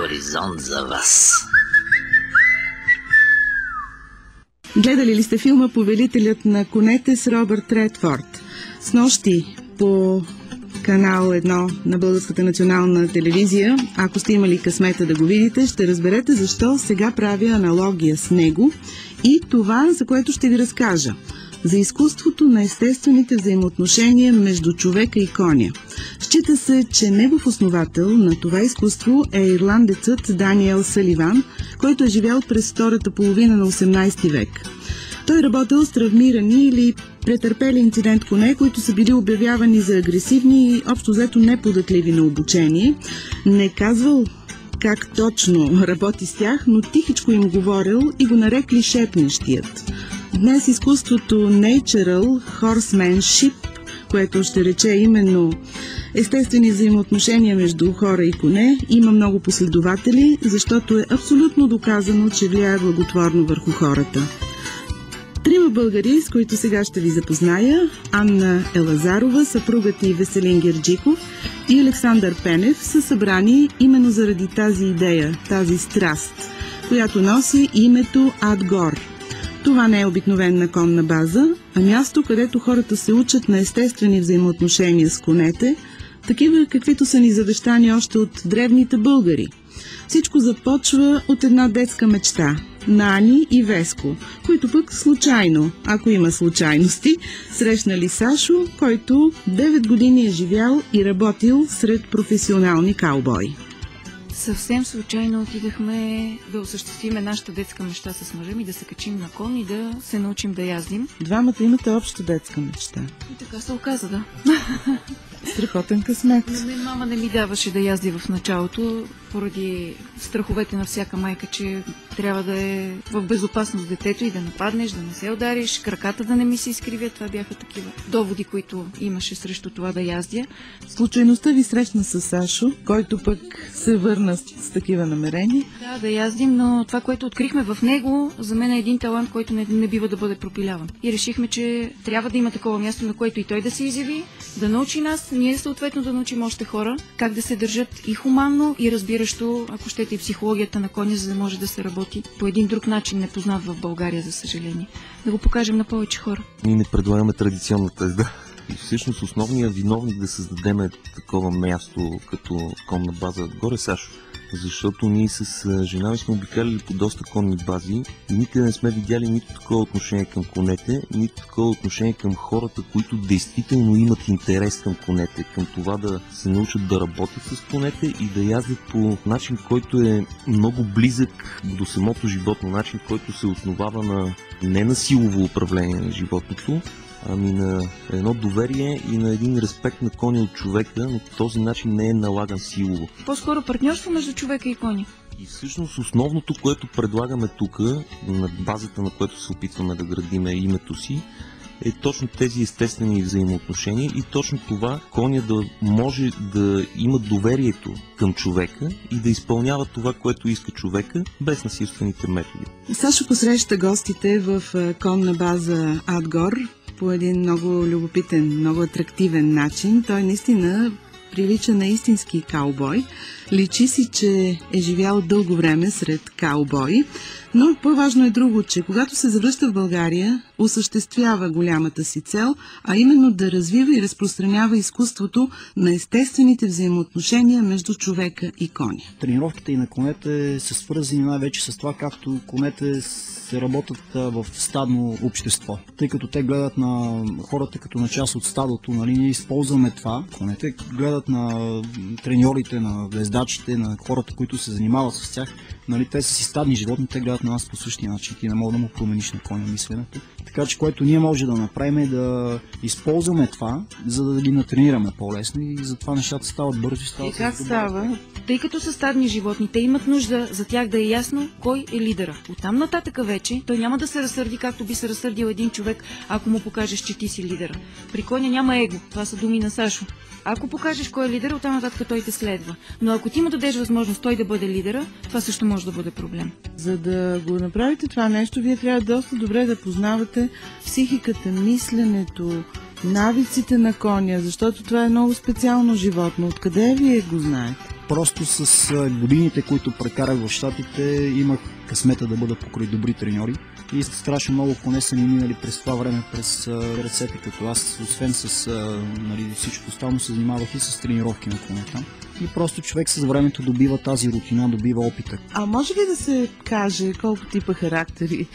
хоризонт за вас. Гледали ли сте филма "Повелителят на конете" с Робърт Редфорд? Снощи по канал 1 на Българската национална телевизия, ако сте имали късмета да го видите, ще разберете защо сега правя аналогия с него и това, за което ще ви разкажа. За изкуството на естествените взаимоотношения между човека и коня. Счита се, че негов основател на това изкуство е ирландецът Даниел Саливан, който е живял през втората половина на 18 век. Той работил с травмирани или претърпели инцидент коне, които са били обявявани за агресивни и общо взето неподатливи на обучение. Не казвал как точно работи с тях, но тихичко им говорил и го нарекли шепнещият. Днес изкуството Natural Horsemanship, което ще рече именно естествени взаимоотношения между хора и коне, има много последователи, защото е абсолютно доказано, че влияе благотворно върху хората. Трима българи, с които сега ще ви запозная: Анна Елазарова, съпругът и Веселин Герджиков и Александър Пенев, са събрани именно заради тази идея, тази страст, която носи името Адгор. Това не е обикновена конна база, а място, където хората се учат на естествени взаимоотношения с конете, такива каквито са ни завещани още от древните българи. Всичко започва от една детска мечта на Ани и Веско, които пък случайно, ако има случайности, срещнали Сашо, който 9 години е живял и работил сред професионални каубои. Съвсем случайно отидахме да осъществиме нашата детска мечта с мъжа ми, да се качим на кон и да се научим да яздим. Двамата имате обща детска мечта. И така се оказа, да. Страхотен късмет. Мама не ми даваше да язди в началото, поради страховете на всяка майка, че трябва да е в безопасност детето и да нападнеш, да не се удариш, краката да не ми се изкривят. Това бяха такива доводи, които имаше срещу това да яздя. Случайността ви срещна с Сашо, който пък се върна с такива намерения. Да яздим, но това, което открихме в него, за мен е един талант, който не бива да бъде пропиляван. И решихме, че трябва да има такова място, на което и той да се изяви, да научи нас, ние съответно да научим още хора как да се държат и хуманно, и разбиращо, ако щете, и психологията на коня, за да може да се работи по един друг начин, непознат в България, за съжаление. Да го покажем на повече хора. Ние не предлагаме традиционната езда. И всъщност основният виновник да създадем такова място като конна база горе Сашо. Защото ние с жена ми сме обикаляли по доста конни бази и никъде не сме видяли нито такова отношение към конете, нито такова отношение към хората, които действително имат интерес към конете, към това да се научат да работят с конете и да яздят по начин, който е много близък до самото животно, начин, който се основава не на силово управление на животното, ами на едно доверие и на един респект на коня от човека, но по този начин не е налаган силово. По-скоро партньорство между човека и коня. И всъщност основното, което предлагаме тук, на базата на което се опитваме да градиме името си, е точно тези естествени взаимоотношения и точно това коня да може да има доверието към човека и да изпълнява това, което иска човека, без насилствените методи. Сашо посреща гостите в конна база Адгор по един много любопитен, много атрактивен начин. Той наистина прилича на истински каубой. Личи си, че е живял дълго време сред каубои, но по-важно е друго, че когато се завръща в България, осъществява голямата си цел, а именно да развива и разпространява изкуството на естествените взаимоотношения между човека и коня. Тренировките и на конете са свързани най-вече с това, както конете се работят в стадно общество. Тъй като те гледат на хората като на част от стадото, ние използваме това. Конете гледат на треньорите, на вездачите, на хората, които се занимават с тях. Те са си стадни животни, те гледат на нас по същия начин. Ти не мога да му промениш на коня мисленето. Така че, което ние може да направим е да използваме това, за да ги натренираме по-лесно и затова нещата стават бързо и стават. И как става? Тъй като са стадни животни, те имат нужда за тях да е ясно кой е лидера. Оттам нататъка вече той няма да се разсърди, както би се разсърдил един човек, ако му покажеш, че ти си лидера. При коня няма его. Това са думи на Сашо. Ако покажеш кой е лидер, оттам нататък той те следва. Но ако ти му дадеш възможност той да бъде лидера, това също може да бъде проблем. За да го направите това нещо, вие трябва доста добре да познавате психиката, мисленето, навиците на коня, защото това е много специално животно. Откъде вие го знаете? Просто с годините, които прекарах в Щатите, имах късмета да бъда покрай добри треньори. И страшно много коне са ми минали през това време, през ръцете, като аз, освен с всичко останало, се занимавах и с тренировки на конета. И просто човек с времето добива тази рутина, добива опита. А може ли да се каже колко типа характери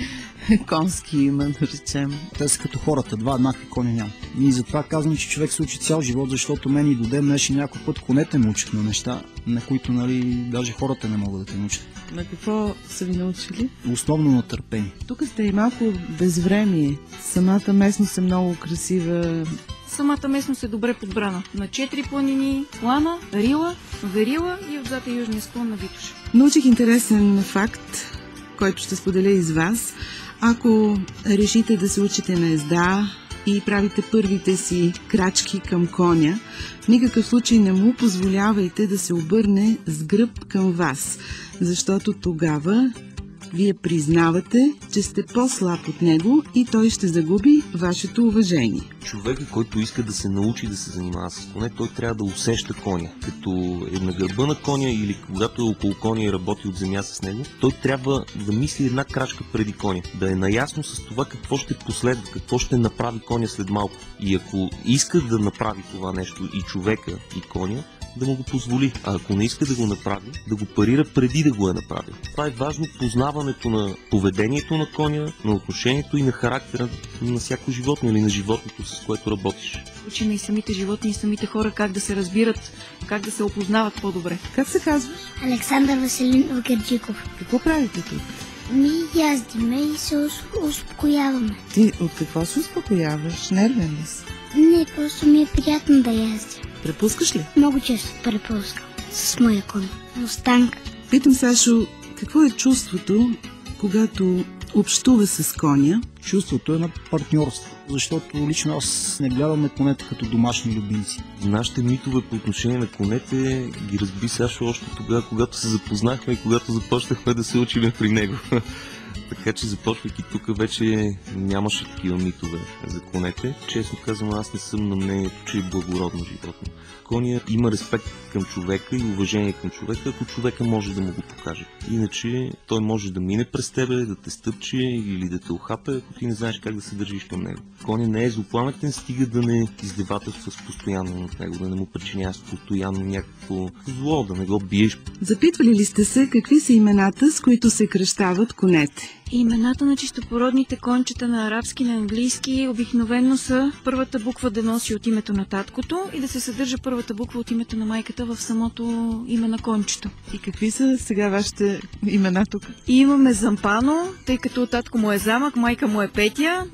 конски има, да речем? Те са като хората, два еднакви коня няма. И затова казвам, че човек се учи цял живот, защото мен и до ден днешен някой път конете ме учат на неща, на които даже хората не могат да те научат. На какво са ви научили? Основно на търпение. Тук сте и малко безвремие. Самата местност е много красива. Самата местност е добре подбрана. На 4 планини, Лана, Рила, Верила и отзад е южния склон на Витоша. Научих интересен факт, който ще споделя и с вас. Ако решите да се учите на езда и правите първите си крачки към коня, в никакъв случай не му позволявайте да се обърне с гръб към вас, защото тогава вие признавате, че сте по-слаб от него и той ще загуби вашето уважение. Човекът, който иска да се научи да се занимава с коне, той трябва да усеща коня. Като е на гърба на коня или когато е около коня и работи от земя с него, той трябва да мисли една крачка преди коня. Да е наясно с това какво ще последва, какво ще направи коня след малко. И ако иска да направи това нещо и човека, и коня, да му го позволи. А ако не иска да го направи, да го парира преди да го е направил. Това е важно, познаването на поведението на коня, на отношението и на характера на всяко животно или на животното, с което работиш. Учим и самите животни и самите хора как да се разбират, как да се опознават по-добре. Как се казваш? Александър Василинов Герджиков. Какво правите тук? Яздиме и се успокояваме. Ти от какво се успокояваш? Нервен ли си? Не, просто ми е приятно да яздя. Препускаш ли? Много често препускам с моя кон. Останка. Питам, Сашо, какво е чувството, когато общува с коня? Чувството е на партньорство, защото лично аз не гледам на конете като домашни любимци. Нашите митове по отношение на конете ги разби Сашо още тогава, когато се запознахме и когато започнахме да се учим при него. Така че започвайки тук вече нямаше такива митове за конете. Честно казвам, аз не съм на мнението, че е благородно животно. Коня има респект към човека и уважение към човека, ако човека може да му го покаже. Иначе той може да мине през тебе, да те стъпче или да те ухапе, ако ти не знаеш как да се държиш към него. Коня не е злопаметен, стига да не издевателстваш постоянно над него, да не му причиняваш постоянно някакво зло, да не го биеш. Запитвали ли сте се какви са имената, с които се кръщават конете? Имената на чистопородните кончета на арабски, на английски обикновено са първата буква да носи от името на таткото и да се съдържа първата буква от името на майката в самото име на кончето. И какви са сега вашите имена тук? И имаме Зампано, тъй като татко му е Замък, майка му е Петя,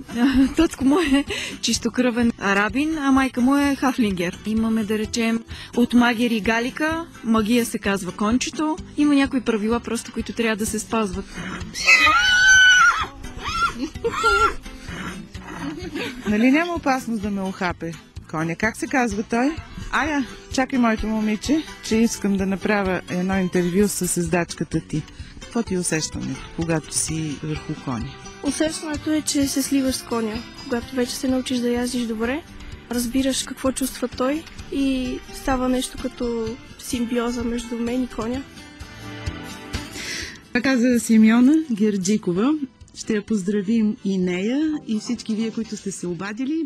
татко му е чистокръвен арабин, а майка му е Хафлингер. Имаме, да речем, от Магер и Галика, Магия се казва кончето. Има някои правила просто, които трябва да се спазват. Нали няма опасност да ме ухапе коня? Как се казва той? Ая, чакай, моето момиче, че искам да направя едно интервю с създачката ти. Какво ти е усещането, когато си върху коня? Усещането е, че се сливаш с коня. Когато вече се научиш да яздиш добре, разбираш какво чувства той и става нещо като симбиоза между мен и коня. Това каза Симеона Герджикова. Ще я поздравим и нея, и всички вие, които сте се обадили.